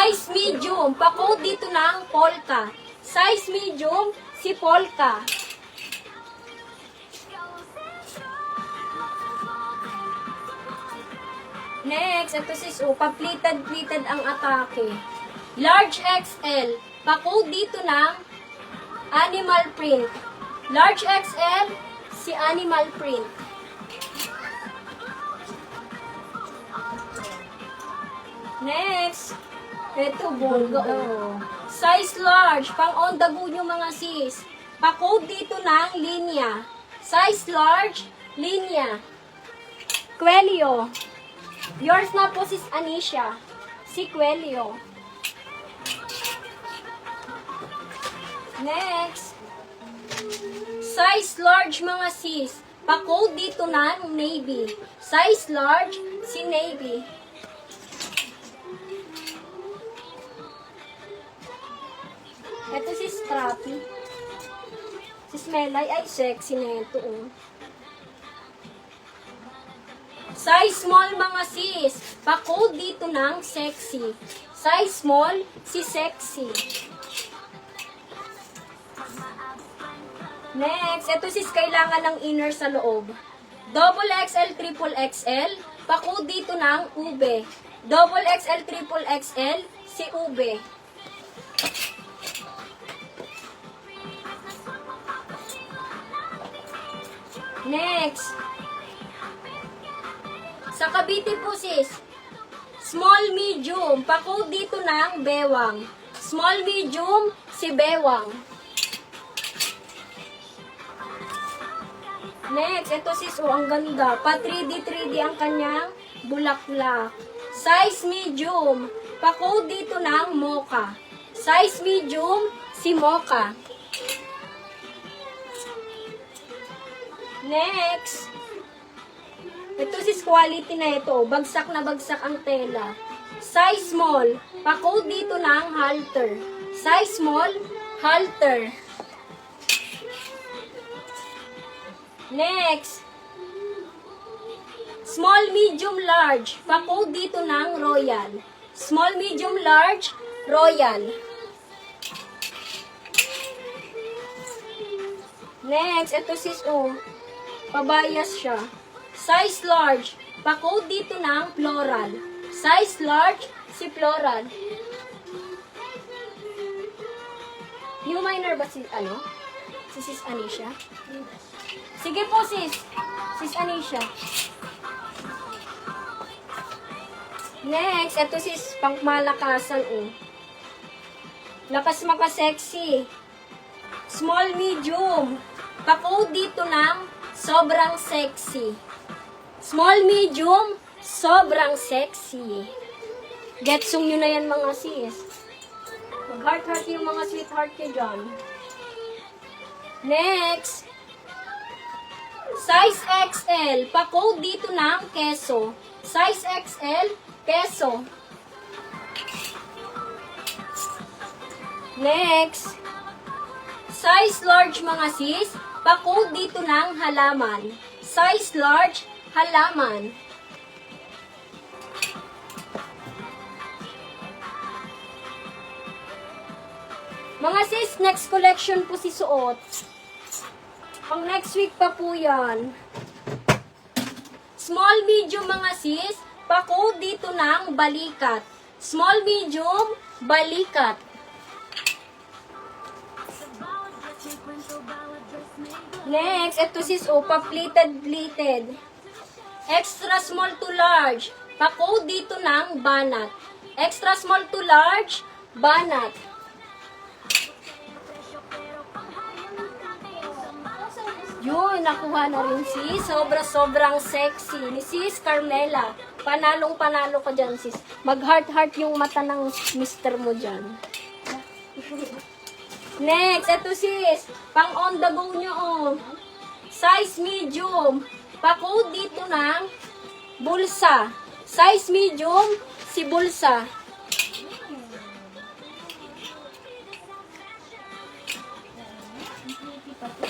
Size medium. Pa-code dito ng polka. Size medium, si polka. Next, ito sis, pa-pleated ang atake. Large XL. Pa-code dito ng animal print. Large XL, si animal print. Next, ito, bunga. Size large, pang on the go nyo mga sis. Pa-code dito ng linya. Size large, linya. Quelio. Yours na po sis Anisha. Si Quelio. Next. Size large mga sis. Pa-code dito ng navy. Size large, si navy. Ito si Strappy. Si Smelay, ay sexy na ito. Size small mga sis. Pa-code dito ng sexy. Size small, si sexy. Next, ito sis kailangan ng inner sa loob. Double XL, triple XL. Pa-code dito ng ube. Double XL, triple XL, si ube. Next. Sa Cavite po sis. Small, medium. Pa-code dito ng bewang. Small, medium, si bewang. Next, ito sis, ang ganda. Pa 3D ang kanyang bulaklak. Size medium. Pa-code dito ng mocha. Size medium, si mocha. Next. Ito sis, quality na ito. Bagsak na bagsak ang tela. Size small. Pa-code dito ng halter. Size small, halter. Next. Small, medium, large. Pa-code dito ng royal. Small, medium, large, royal. Next. Ito sis, pabayas siya. Size large. Pa-code dito ng floral. Size large, si floral. New minor ba si, si sis Anisha? Sige po sis. Sis Anisha. Next, ito sis, pangmalakasan Lakas maka-sexy. Small, medium. Pa-code dito ng sobrang sexy. Small, medium, sobrang sexy. Getsong nyo na yan mga sis. Mag-heart-heart yung mga sweetheart nyo dyan. Next. Size XL. Pa-code dito ng keso. Size XL, keso. Next. Size large mga sis. Pa-code dito ng halaman. Size large, halaman. Mga sis, next collection po si suot. Pang next week pa po yan. Small, medium mga sis. Pa-code dito ng balikat. Small, medium, balikat. Next, ito sis, pa-pleated. Extra small to large. Pa-code dito ng banat. Extra small to large, banat. Yun, nakuha na rin sis. Sobrang sexy. Ni sis Carmela. Panalong-panalo ka dyan sis. Mag-heart-heart yung mata ng mister mo dyan. Next, ito sis. Pang on the go nyo Size medium. Pa-code dito ng bulsa. Size medium, si bulsa.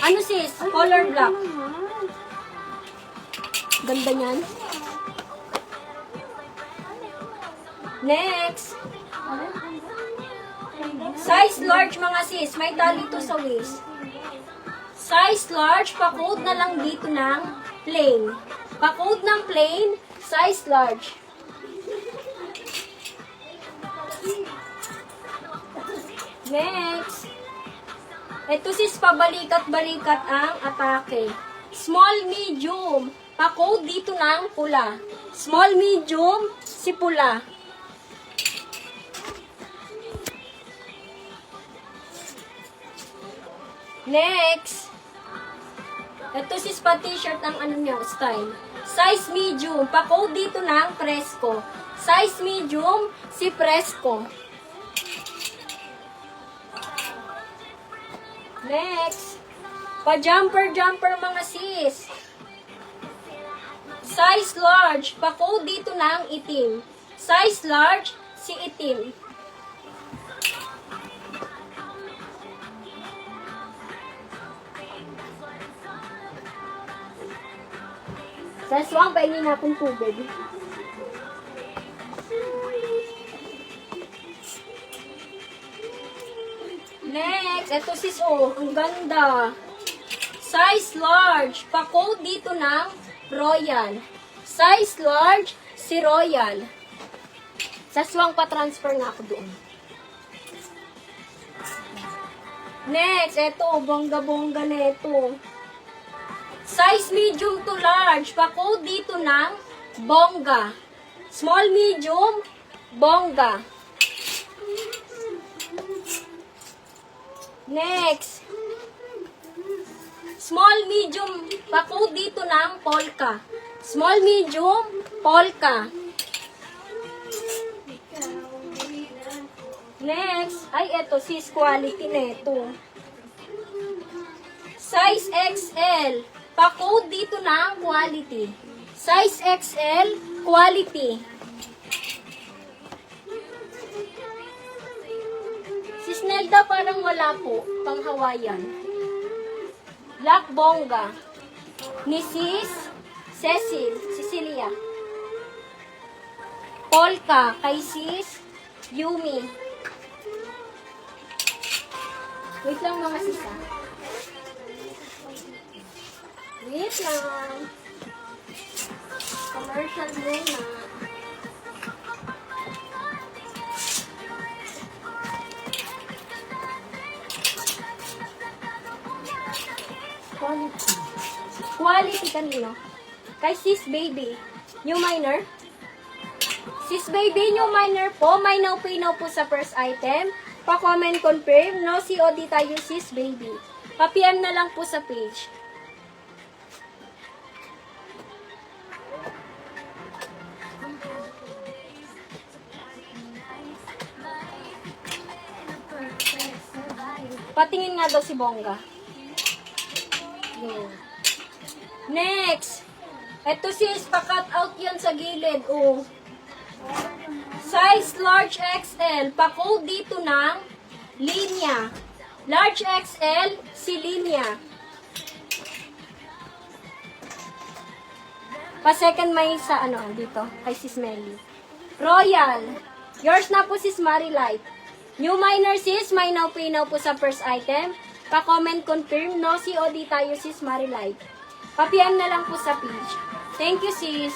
Ano sis? Color black. Ganda niyan. Next. Size large mga sis, may tali to sa waist. Size large, pa-code na lang dito ng plain. Pa-code ng plain, size large. Next. Ito sis, pabalikat-balikat ang atake. Small, medium. Pa-code dito ng pula. Small, medium, si pula. Next. Ito sis, pa-t-shirt ang ano niya, style. Size medium. Pa-code dito ng Fresco. Size medium, si Fresco. Next. Pa-jumper mga sis. Size large. Pa-code dito ng itim. Size large, si itim. Sa swang, paingin na akong tubig. Next, ito sis, oh, ang ganda. Size large. Pa-code dito ng Royal. Size large, si Royal. Sa swang, pa-transfer na ako doon. Next, ito, bongga-bongga na ito. Size medium to large. Pa-code dito ng bongga. Small, medium, bongga. Next. Small, medium. Pa-code dito ng polka. Small, medium, polka. Next. Ay, eto sis, quality na ito. Size XL. Pa-code dito ng quality. Size XL, quality. Si Snelda parang wala po, pang Hawaiian. Black bongga. Ni Sis Cecilia. Polka, kay Sis Yumi. Wait lang mga sis ha. Wait lang. Commercial muna. Quality. Quality kanino? Kay Sis Baby. New minor? Sis Baby, new minor po. May no pay no po sa first item. Pa-comment confirm. No COD tayo Sis Baby. Pa-PM na lang po sa page. Patingin nga daw si Bongga. Next. Ito sis, pa-cut out yan sa gilid. Oh. Size large XL. Pa-code dito ng linya. Large XL, si linya. Pa-second may sa ano, dito. Kay sis Melly. Royal. Yours na po sis Marilight. New minor sis, may now pay now po sa first item. Pa-comment confirm, no COD tayo sis Marilight. Pa-PM na lang po sa page. Thank you sis.